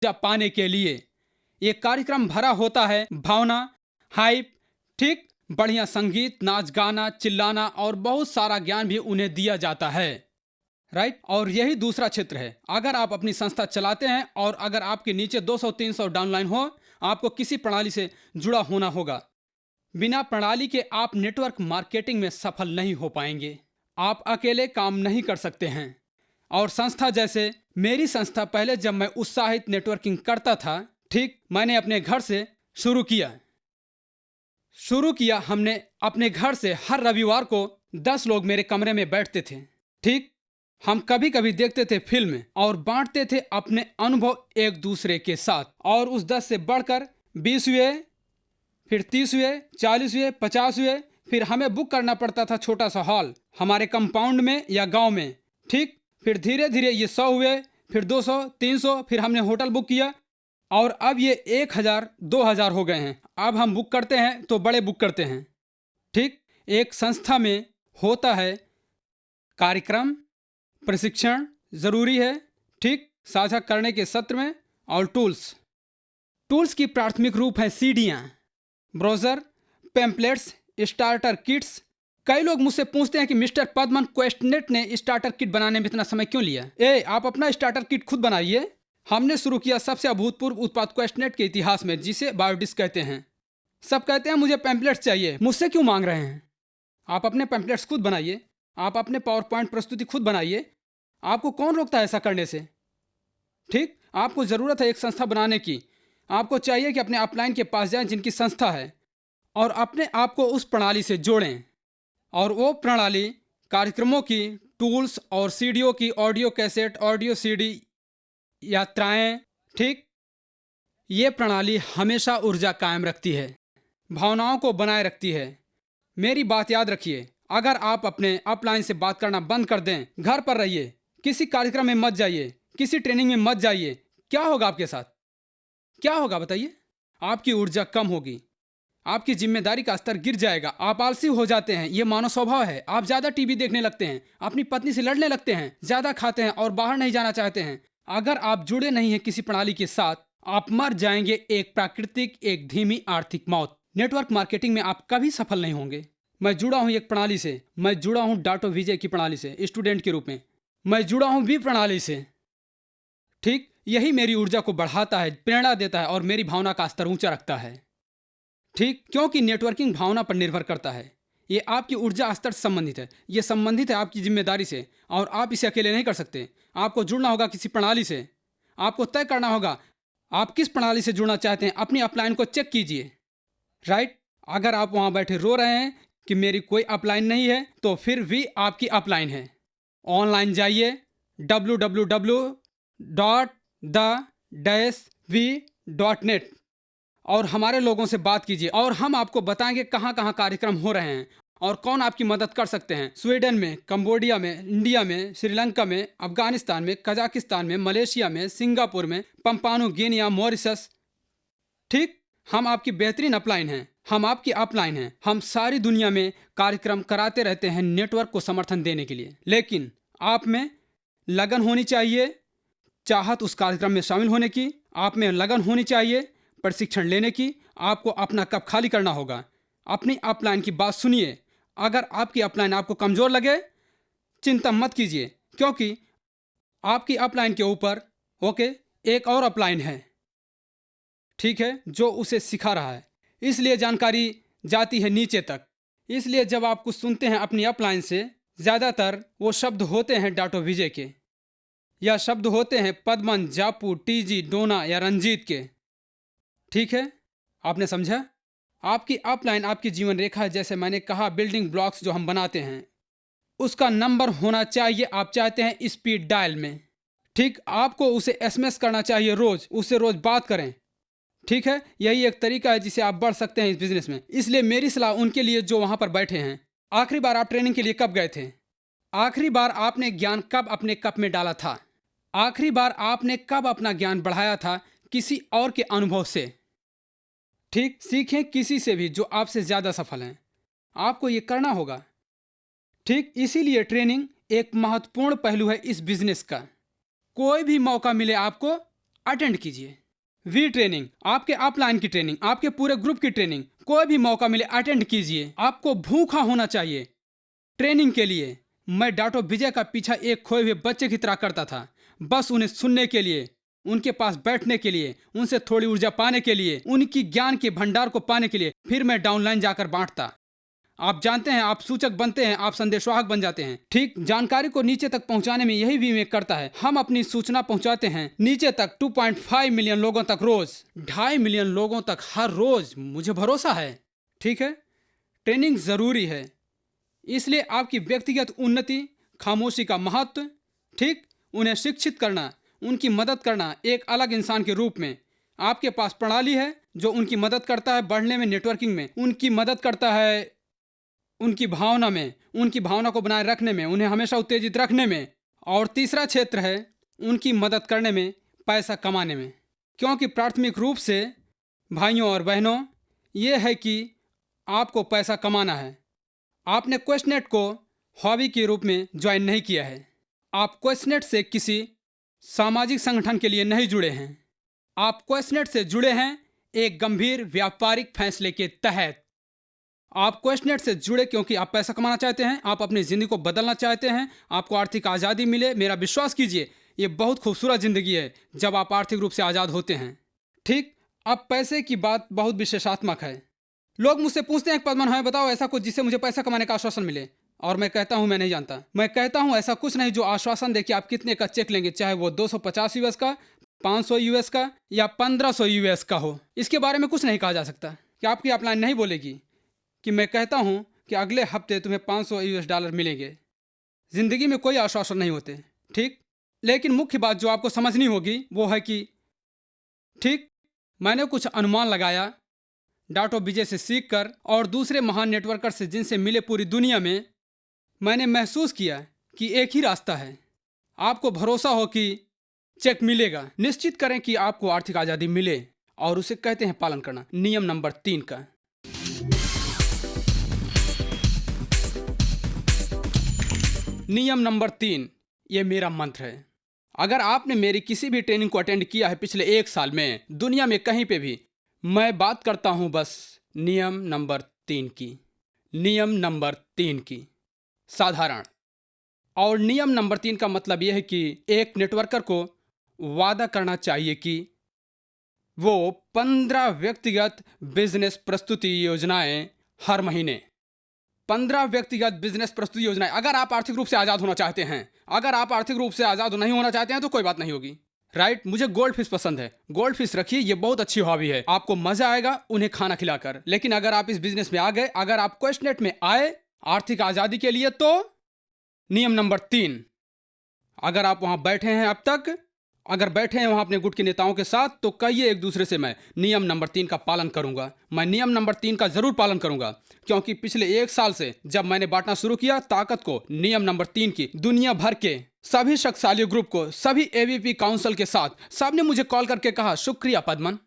ऊर्जा पाने के लिए। ये कार्यक्रम भरा होता है भावना, हाइप, ठीक, बढ़िया संगीत, नाच गाना, चिल्लाना और बहुत सारा ज्ञान भी उन्हें दिया जाता है। राइट। और यही दूसरा क्षेत्र है। अगर आप अपनी संस्था चलाते हैं और अगर आपके नीचे 200-300 डाउनलाइन हो, आपको किसी प्रणाली से जुड़ा होना होगा। बिना प्रणाली के आप नेटवर्क मार्केटिंग में सफल नहीं हो पाएंगे। आप अकेले काम नहीं कर सकते हैं। और संस्था जैसे मेरी संस्था, पहले जब मैं उत्साहित नेटवर्किंग करता था, ठीक, मैंने अपने घर से शुरू किया। हमने अपने घर से हर रविवार को 10 लोग मेरे कमरे में बैठते थे। ठीक, हम कभी कभी देखते थे फिल्म और बांटते थे अपने अनुभव एक दूसरे के साथ। और उस 10 से बढ़कर 20 हुए, फिर 30 हुए, 40 हुए, 50 हुए। फिर हमें बुक करना पड़ता था छोटा सा हॉल हमारे कंपाउंड में या गांव में। ठीक, फिर धीरे धीरे ये 100 हुए, फिर 200, 300, फिर हमने होटल बुक किया और अब ये 1000, 2000 हो गए हैं। अब हम बुक करते हैं तो बड़े बुक करते हैं। ठीक, एक संस्था में होता है कार्यक्रम, प्रशिक्षण जरूरी है, ठीक, साझा करने के सत्र में, और टूल्स की प्राथमिक रूप है सीडियां, ब्राउजर, पेम्पलेट्स, स्टार्टर किट्स। कई लोग मुझसे पूछते हैं कि मिस्टर पद्मन, क्वेस्टनेट ने स्टार्टर किट बनाने में इतना समय क्यों लिया? आप अपना स्टार्टर किट खुद बनाइए। हमने शुरू किया सबसे अभूतपूर्व उत्पाद क्वेस्टनेट के इतिहास में, जिसे बायोडिस्क कहते हैं। सब कहते हैं मुझे पेम्पलेट्स चाहिए, मुझसे क्यों मांग रहे हैं? आप अपने पेम्पलेट्स खुद बनाइए, आप अपने पावर पॉइंट प्रस्तुति खुद बनाइए। आपको कौन रोकता है ऐसा करने से? ठीक, आपको जरूरत है एक संस्था बनाने की। आपको चाहिए कि अपने अपलाइन के पास जाएं जिनकी संस्था है और अपने आप को उस प्रणाली से जोड़ें। और वो प्रणाली कार्यक्रमों की, टूल्स और सीडीओ की, ऑडियो कैसेट, ऑडियो सीडी, यात्राएं, ठीक, ये प्रणाली हमेशा ऊर्जा कायम रखती है, भावनाओं को बनाए रखती है। मेरी बात याद रखिए, अगर आप अपने अपलाइन से बात करना बंद कर दें, घर पर रहिए, किसी कार्यक्रम में मत जाइए, किसी ट्रेनिंग में मत जाइए, क्या होगा आपके साथ? क्या होगा बताइए? आपकी ऊर्जा कम होगी, आपकी जिम्मेदारी का स्तर गिर जाएगा, आप आलसी हो जाते हैं, ये मानव स्वभाव है। आप ज्यादा टीवी देखने लगते हैं, अपनी पत्नी से लड़ने लगते हैं, ज्यादा खाते हैं और बाहर नहीं जाना चाहते हैं। अगर आप जुड़े नहीं हैं किसी प्रणाली के साथ, आप मर जाएंगे एक प्राकृतिक, एक धीमी आर्थिक मौत। नेटवर्क मार्केटिंग में आप कभी सफल नहीं होंगे। मैं जुड़ा हूं एक प्रणाली से, मैं जुड़ा हूं डाटो विजय की प्रणाली से स्टूडेंट के रूप में, मैं जुड़ा हूं बी प्रणाली से। ठीक, यही मेरी ऊर्जा को बढ़ाता है, प्रेरणा देता है और मेरी भावना का स्तर ऊंचा रखता है। ठीक, क्योंकि नेटवर्किंग भावना पर निर्भर करता है। ये आपकी ऊर्जा स्तर से संबंधित है, ये संबंधित है आपकी जिम्मेदारी से, और आप इसे अकेले नहीं कर सकते। आपको जुड़ना होगा किसी प्रणाली से। आपको तय करना होगा आप किस प्रणाली से जुड़ना चाहते हैं। अपनी अपलाइन को चेक कीजिए। राइट, अगर आप वहां बैठे रो रहे हैं कि मेरी कोई अपलाइन नहीं है, तो फिर भी आपकी अपलाइन है। ऑनलाइन जाइए www.the-v.net और हमारे लोगों से बात कीजिए और हम आपको बताएंगे कहां कहां कार्यक्रम हो रहे हैं और कौन आपकी मदद कर सकते हैं। स्वीडन में, कंबोडिया में, इंडिया में, श्रीलंका में, अफगानिस्तान में, कजाकिस्तान में, मलेशिया में, सिंगापुर में, पंपानु गिनिया, मॉरिशस। ठीक, हम आपकी बेहतरीन अपलाइन हैं, हम आपकी अपलाइन हैं। हम सारी दुनिया में कार्यक्रम कराते रहते हैं नेटवर्क को समर्थन देने के लिए। लेकिन आप में लगन होनी चाहिए, चाहत उस कार्यक्रम में शामिल होने की। आप में लगन होनी चाहिए प्रशिक्षण लेने की। आपको अपना कप खाली करना होगा। अपनी अपलाइन की बात सुनिए। अगर आपकी अपलाइन आपको कमजोर लगे, चिंता मत कीजिए, क्योंकि आपकी अपलाइन के ऊपर एक और अपलाइन है, ठीक है, जो उसे सिखा रहा है। इसलिए जानकारी जाती है नीचे तक। इसलिए जब आप कुछ सुनते हैं अपनी अपलाइन से, ज्यादातर वो शब्द होते हैं डाटो विजय के, या शब्द होते हैं पद्मन, जापू, टीजी, डोना या रंजीत के। ठीक है, आपने समझा? आपकी अपलाइन आपकी जीवन रेखा है। जैसे मैंने कहा, बिल्डिंग ब्लॉक्स जो हम बनाते हैं, उसका नंबर होना चाहिए। आप चाहते हैं स्पीड डायल में, ठीक, आपको उसे एसएमएस करना चाहिए रोज, उससे रोज बात करें। ठीक है, यही एक तरीका है जिसे आप बढ़ सकते हैं इस बिजनेस में। इसलिए मेरी सलाह उनके लिए जो वहां पर बैठे हैं, आखिरी बार आप ट्रेनिंग के लिए कब गए थे? आखिरी बार आपने ज्ञान कब अपने कप में डाला था? आखिरी बार आपने कब अपना ज्ञान बढ़ाया था किसी और के अनुभव से? ठीक, सीखें किसी से भी जो आपसे ज्यादा सफल हैं। आपको ये करना होगा। ठीक, इसीलिए ट्रेनिंग एक महत्वपूर्ण पहलू है इस बिजनेस का। कोई भी मौका मिले आपको, अटेंड कीजिए। वी ट्रेनिंग, आपके अपलाइन की ट्रेनिंग, आपके पूरे ग्रुप की ट्रेनिंग, कोई भी मौका मिले अटेंड कीजिए। आपको भूखा होना चाहिए ट्रेनिंग के लिए। मैं डॉक्टर विजय का पीछा एक खोए हुए बच्चे की तरह करता था, बस उन्हें सुनने के लिए, उनके पास बैठने के लिए, उनसे थोड़ी ऊर्जा पाने के लिए, उनकी ज्ञान के भंडार को पाने के लिए। फिर मैं डाउनलाइन जाकर बांटता। आप जानते हैं, आप सूचक बनते हैं, आप संदेशवाहक बन जाते हैं। ठीक जानकारी को नीचे तक पहुंचाने में यही विवेक करता है। हम अपनी सूचना पहुंचाते हैं नीचे तक 2.5 मिलियन लोगों तक रोज, 2.5 मिलियन लोगों तक हर रोज। मुझे भरोसा है। ठीक है, ट्रेनिंग जरूरी है, इसलिए आपकी व्यक्तिगत उन्नति, खामोशी का महत्व, ठीक, उन्हें शिक्षित करना, उनकी मदद करना एक अलग इंसान के रूप में। आपके पास प्रणाली है जो उनकी मदद करता है बढ़ने में, नेटवर्किंग में, उनकी मदद करता है उनकी भावना में, उनकी भावना को बनाए रखने में, उन्हें हमेशा उत्तेजित रखने में। और तीसरा क्षेत्र है उनकी मदद करने में, पैसा कमाने में। क्योंकि प्राथमिक रूप से भाइयों और बहनों, ये है कि आपको पैसा कमाना है। आपने क्वेश्चनेट को हॉबी के रूप में ज्वाइन नहीं किया है। आप क्वेश्चनेट से किसी सामाजिक संगठन के लिए नहीं जुड़े हैं। आप क्वेश्चनेट से जुड़े हैं एक गंभीर व्यापारिक फैसले के तहत। आप क्वेश्चनेट से जुड़े क्योंकि आप पैसा कमाना चाहते हैं, आप अपनी ज़िंदगी को बदलना चाहते हैं, आपको आर्थिक आज़ादी मिले। मेरा विश्वास कीजिए, ये बहुत खूबसूरत ज़िंदगी है जब आप आर्थिक रूप से आज़ाद होते हैं। ठीक, अब पैसे की बात बहुत विशेषात्मक है। लोग मुझसे पूछते हैं, पद्मन हमें बताओ ऐसा कुछ जिससे मुझे पैसा कमाने का आश्वासन मिले। और मैं कहता हूं मैं नहीं जानता। मैं कहता हूं ऐसा कुछ नहीं जो आश्वासन दे कि आप कितने का चेक लेंगे, चाहे वो 250 यूएस का, 500 यूएस का या 1500 यूएस का हो। इसके बारे में कुछ नहीं कहा जा सकता। कि आपकी अपलाइन नहीं बोलेगी कि मैं कहता हूं कि अगले हफ्ते तुम्हें 500 यूएस डॉलर मिलेंगे। जिंदगी में कोई आश्वासन नहीं होते। ठीक, लेकिन मुख्य बात जो आपको समझनी होगी वो है कि ठीक, मैंने कुछ अनुमान लगाया डॉक्टर विजय से सीखकर और दूसरे महान नेटवर्कर से जिनसे मिले पूरी दुनिया में। मैंने महसूस किया कि एक ही रास्ता है। आपको भरोसा हो कि चेक मिलेगा। निश्चित करें कि आपको आर्थिक आज़ादी मिले और उसे कहते हैं पालन करना। नियम नंबर 3 का। नियम नंबर 3, ये मेरा मंत्र है। अगर आपने मेरी किसी भी ट्रेनिंग को अटेंड किया है पिछले 1 साल में, दुनिया में कहीं पे भी, मैं बात करता हूं बस नियम नंबर 3 की। नियम नंबर 3 की, साधारण। और नियम नंबर 3 का मतलब यह है कि एक नेटवर्कर को वादा करना चाहिए कि वो 15 व्यक्तिगत बिजनेस प्रस्तुति योजनाएं हर महीने, 15 व्यक्तिगत बिजनेस प्रस्तुति योजनाएं। अगर आप आर्थिक रूप से आज़ाद होना चाहते हैं, अगर आप आर्थिक रूप से आज़ाद नहीं होना चाहते हैं तो कोई बात नहीं होगी। राइट, मुझे गोल्ड फिश पसंद है। गोल्ड फिश रखिए, ये बहुत अच्छी हॉबी है, आपको मजा आएगा उन्हें खाना खिलाकर। लेकिन अगर आप इस बिजनेस में आ गए, अगर आप क्वेश्चनेट में आए आर्थिक आज़ादी के लिए, तो नियम नंबर 3, अगर आप वहां बैठे हैं अब तक, अगर बैठे हैं वहां अपने गुट के नेताओं के साथ, तो कहिए एक दूसरे से, मैं नियम नंबर 3 का पालन करूंगा। मैं नियम नंबर 3 का जरूर पालन करूंगा। क्योंकि पिछले 1 साल से जब मैंने बांटना शुरू किया ताकत को नियम नंबर 3 की, दुनिया भर के सभी शक्तिशाली ग्रुप को, सभी एवीपी काउंसिल के साथ, सबने मुझे कॉल करके कहा, शुक्रिया पद्मन,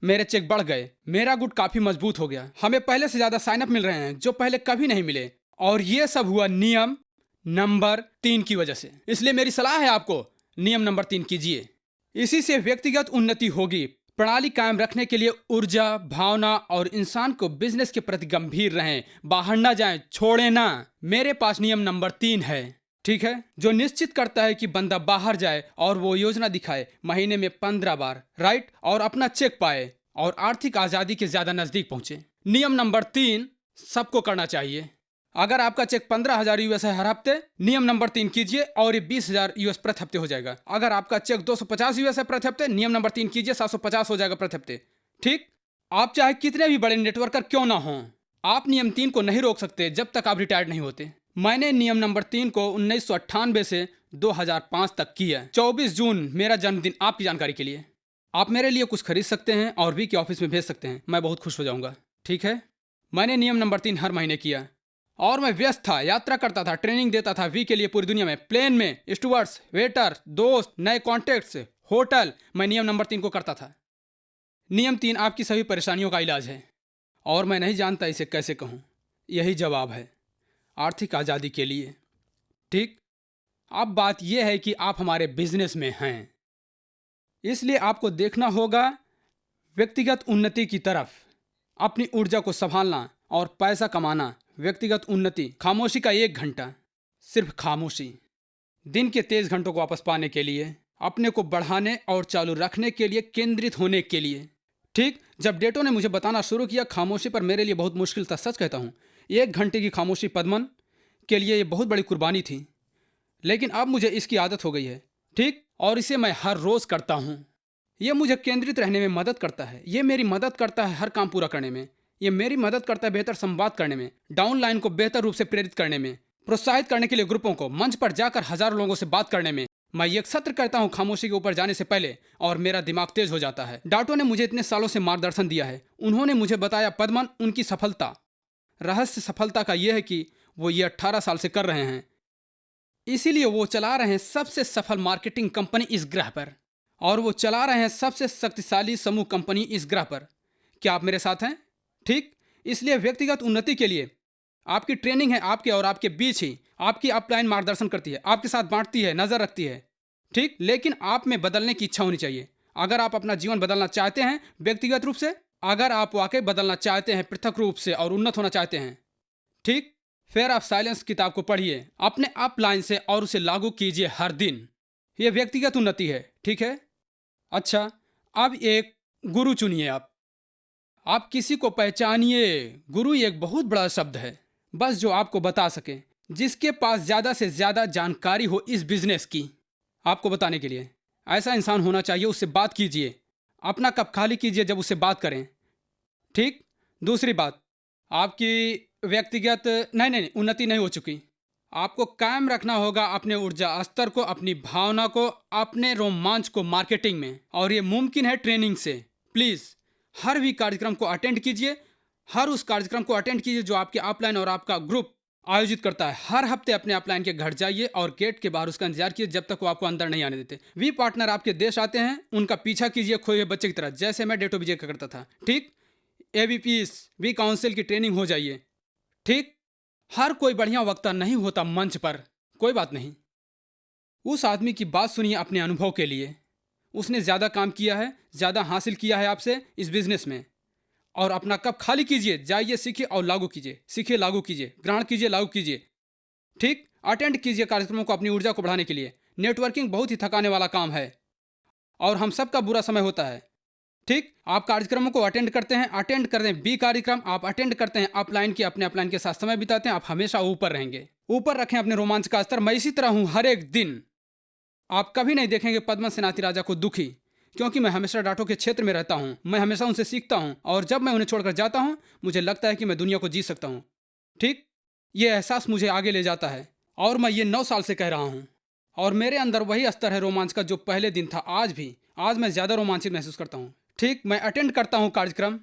मेरे चेक बढ़ गए, मेरा गुट काफी मजबूत हो गया, हमें पहले से ज्यादा साइन अप मिल रहे हैं जो पहले कभी नहीं मिले। और ये सब हुआ नियम नंबर 3 की वजह से। इसलिए मेरी सलाह है आपको, नियम नंबर 3 कीजिए। इसी से व्यक्तिगत उन्नति होगी। प्रणाली कायम रखने के लिए ऊर्जा, भावना और इंसान को बिजनेस के प्रति गंभीर रहें, बाहर ना जाएं, छोड़ें ना। मेरे पास नियम नंबर 3 है, ठीक है, जो निश्चित करता है कि बंदा बाहर जाए और वो योजना दिखाए महीने में 15 बार, राइट, और अपना चेक पाए और आर्थिक आजादी के ज्यादा नजदीक पहुंचे। नियम नंबर 3 सबको करना चाहिए। अगर आपका चेक 15,000 यूएस है हर हफ्ते, नियम नंबर 3 कीजिए और ये 20,000 यूएस प्रति हफ्ते हो जाएगा। अगर आपका चेक 250 यूएस है प्रति हफ्ते, नियम नंबर 3 कीजिए, 750 हो जाएगा प्रति हफ्ते। ठीक, आप चाहे कितने भी बड़े नेटवर्कर क्यों ना हो, आप नियम 3 को नहीं रोक सकते जब तक आप रिटायर्ड नहीं होते। मैंने नियम नंबर 3 को 1998 से 2005 तक किया। 24 जून मेरा जन्मदिन, आपकी जानकारी के लिए। आप मेरे लिए कुछ खरीद सकते हैं और वी के ऑफिस में भेज सकते हैं, मैं बहुत खुश हो जाऊंगा। ठीक है, मैंने नियम नंबर 3 हर महीने किया और मैं व्यस्त था, यात्रा करता था, ट्रेनिंग देता था वी के लिए पूरी दुनिया में, प्लेन में, स्टूवर्ड्स, वेटर, दोस्त, नए कॉन्टेक्ट्स, होटल। मैं नियम नंबर 3 को करता था। नियम 3 आपकी सभी परेशानियों का इलाज है और मैं नहीं जानता इसे कैसे कहूँ। यही जवाब है आर्थिक आज़ादी के लिए। ठीक, अब बात यह है कि आप हमारे बिजनेस में हैं, इसलिए आपको देखना होगा व्यक्तिगत उन्नति की तरफ, अपनी ऊर्जा को संभालना और पैसा कमाना। व्यक्तिगत उन्नति, खामोशी का 1 घंटा, सिर्फ खामोशी। दिन के तेज घंटों को वापस पाने के लिए, अपने को बढ़ाने और चालू रखने के लिए, केंद्रित होने के लिए। ठीक जब डेटो ने मुझे बताना शुरू किया, खामोशी पर मेरे लिए बहुत मुश्किल था, सच कहता हूँ। 1 घंटे की खामोशी पद्मन के लिए ये बहुत बड़ी कुर्बानी थी, लेकिन अब मुझे इसकी आदत हो गई है। ठीक, और इसे मैं हर रोज करता हूँ। ये मुझे केंद्रित रहने में मदद करता है। ये मेरी मदद करता है हर काम पूरा करने में। ये मेरी मदद करता है बेहतर संवाद करने में, डाउनलाइन को बेहतर रूप से प्रेरित करने में, प्रोत्साहित करने के लिए ग्रुपों को, मंच पर जाकर हजारों लोगों से बात करने में। मैं एक सत्र करता हूँ खामोशी के ऊपर जाने से पहले और मेरा दिमाग तेज हो जाता है। डाटो ने मुझे इतने सालों से मार्गदर्शन दिया है। उन्होंने मुझे बताया पद्मन, उनकी सफलता, रहस्य सफलता का यह है कि वो ये 18 साल से कर रहे हैं। इसीलिए वो चला रहे हैं सबसे सफल मार्केटिंग कंपनी इस ग्रह पर, और वो चला रहे हैं सबसे शक्तिशाली समूह कंपनी इस ग्रह पर। क्या आप मेरे साथ हैं? ठीक, इसलिए व्यक्तिगत उन्नति के लिए आपकी ट्रेनिंग है, आपके और आपके बीच ही। आपकी अपलाइन मार्गदर्शन करती है, आपके साथ बांटती है, नजर रखती है। ठीक, लेकिन आप में बदलने की इच्छा होनी चाहिए। अगर आप अपना जीवन बदलना चाहते हैं व्यक्तिगत रूप से, अगर आप वाकई बदलना चाहते हैं पृथक रूप से और उन्नत होना चाहते हैं, ठीक, फेयर ऑफ साइलेंस किताब को पढ़िए अपने अपलाइन से और उसे लागू कीजिए हर दिन। यह व्यक्तिगत उन्नति है। ठीक है। अच्छा, अब एक गुरु चुनिए। आप किसी को पहचानिए। गुरु एक बहुत बड़ा शब्द है, बस जो आपको बता सके, जिसके पास ज्यादा से ज्यादा जानकारी हो इस बिजनेस की, आपको बताने के लिए ऐसा इंसान होना चाहिए। उससे बात कीजिए, अपना कप खाली कीजिए जब उससे बात करें। ठीक। दूसरी बात, आपकी व्यक्तिगत नहीं उन्नति नहीं हो चुकी। आपको कायम रखना होगा अपने ऊर्जा स्तर को, अपनी भावना को, अपने रोमांच को मार्केटिंग में, और ये मुमकिन है ट्रेनिंग से। प्लीज हर भी कार्यक्रम को अटेंड कीजिए, हर उस कार्यक्रम को अटेंड कीजिए जो आपके अपलाइन और आपका ग्रुप आयोजित करता है। हर हफ्ते अपने अपलाइन के घर जाइए और गेट के बाहर उसका इंतजार कीजिए जब तक वो आपको अंदर नहीं आने देते। वी पार्टनर आपके देश आते हैं, उनका पीछा कीजिए खोए हुए बच्चे की तरह, जैसे मैं डेटो विजय का करता था। ठीक। एबीपीस वी काउंसिल की ट्रेनिंग हो जाइए। ठीक। हर कोई बढ़िया वक्ता नहीं होता मंच पर, कोई बात नहीं। उस आदमी की बात सुनिए अपने अनुभव के लिए। उसने ज्यादा काम किया है, ज्यादा हासिल किया है आपसे इस बिजनेस में। और अपना कप खाली कीजिए, जाइए, सीखिए और लागू कीजिए, सीखिए, लागू कीजिए, ग्रहण कीजिए, लागू कीजिए। ठीक। अटेंड कीजिए कार्यक्रमों को अपनी ऊर्जा को बढ़ाने के लिए। नेटवर्किंग बहुत ही थकाने वाला काम है और हम सबका बुरा समय होता है। ठीक। आप कार्यक्रमों को अटेंड करते हैं, अटेंड करते हैं बी कार्यक्रम, आप अटेंड करते हैं अपलाइन के, अपने अपलाइन के साथ समय बिताते हैं, आप हमेशा ऊपर रहेंगे। ऊपर रखें अपने रोमांच का स्तर। मैं इसी तरह हूं हर एक दिन। आप कभी नहीं देखेंगे पद्मन सेनापति राजा को दुखी, क्योंकि मैं हमेशा डाटो के क्षेत्र में रहता हूं। मैं हमेशा उनसे सीखता हूं, और जब मैं उन्हें छोड़कर जाता हूं मुझे लगता है कि मैं दुनिया को जी सकता हूं। ठीक। ये एहसास मुझे आगे ले जाता है, और मैं ये 9 साल से कह रहा हूं, और मेरे अंदर वही स्तर है रोमांच का जो पहले दिन था। आज भी, आज मैं ज्यादा रोमांचित महसूस करता हूं। ठीक। मैं अटेंड करता हूं कार्यक्रम,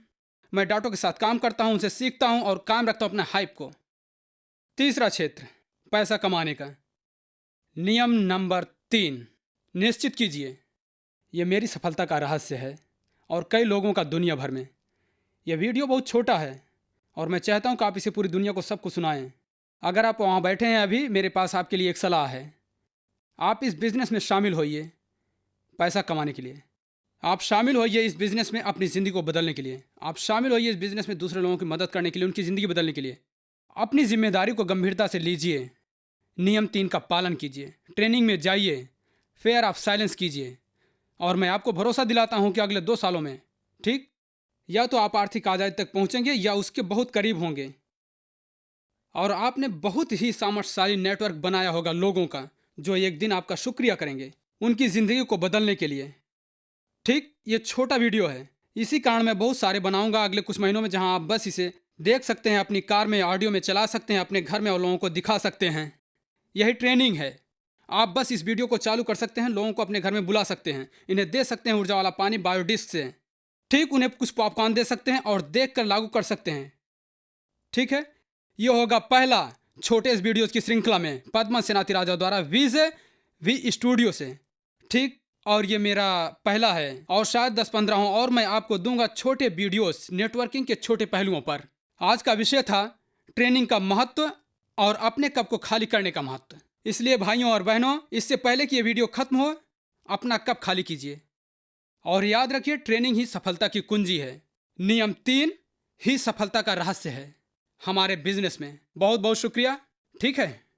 मैं डाटो के साथ काम करता हूं, उनसे सीखता हूं और कायम रखता हूं अपने हाइप को। तीसरा क्षेत्र, पैसा कमाने का। नियम नंबर 3, निश्चित कीजिए। यह मेरी सफलता का रहस्य है और कई लोगों का दुनिया भर में। यह वीडियो बहुत छोटा है और मैं चाहता हूं कि आप इसे पूरी दुनिया को सबको सुनाएं। अगर आप वहां बैठे हैं अभी, मेरे पास आपके लिए एक सलाह है। आप इस बिजनेस में शामिल होइए पैसा कमाने के लिए। आप शामिल होइए इस बिजनेस में अपनी ज़िंदगी को बदलने के लिए। आप शामिल होइए इस बिजनेस में दूसरे लोगों की मदद करने के लिए, उनकी ज़िंदगी बदलने के लिए। अपनी जिम्मेदारी को गंभीरता से लीजिए। नियम 3 का पालन कीजिए। ट्रेनिंग में जाइए, फेयर ऑफ साइलेंस कीजिए, और मैं आपको भरोसा दिलाता हूं कि अगले 2 सालों में, ठीक, या तो आप आर्थिक आज़ादी तक पहुंचेंगे या उसके बहुत करीब होंगे। और आपने बहुत ही सामर्थ्यशाली नेटवर्क बनाया होगा लोगों का, जो एक दिन आपका शुक्रिया करेंगे उनकी ज़िंदगी को बदलने के लिए। ठीक। ये छोटा वीडियो है, इसी कारण मैं बहुत सारे बनाऊंगा अगले कुछ महीनों में, जहां आप बस इसे देख सकते हैं, अपनी कार में ऑडियो में चला सकते हैं, अपने घर में और लोगों को दिखा सकते हैं। यही ट्रेनिंग है। आप बस इस वीडियो को चालू कर सकते हैं, लोगों को अपने घर में बुला सकते हैं, इन्हें दे सकते हैं ऊर्जा वाला पानी बायोडिस्क से। ठीक। उन्हें कुछ पॉपकॉर्न दे सकते हैं और देख कर लागू कर सकते हैं। ठीक है। यह होगा पहला छोटे इस वीडियोज की श्रृंखला में पद्मन सेनापति राजा द्वारा विजय वी स्टूडियो से। ठीक। और ये मेरा पहला है, और शायद 10-15 हो, और मैं आपको दूंगा छोटे वीडियोस नेटवर्किंग के छोटे पहलुओं पर। आज का विषय था ट्रेनिंग का महत्व और अपने कप को खाली करने का महत्व। इसलिए भाइयों और बहनों, इससे पहले कि ये वीडियो खत्म हो, अपना कप खाली कीजिए। और याद रखिए, ट्रेनिंग ही सफलता की कुंजी है। नियम 3 ही सफलता का रहस्य है हमारे बिजनेस में। बहुत बहुत शुक्रिया। ठीक है।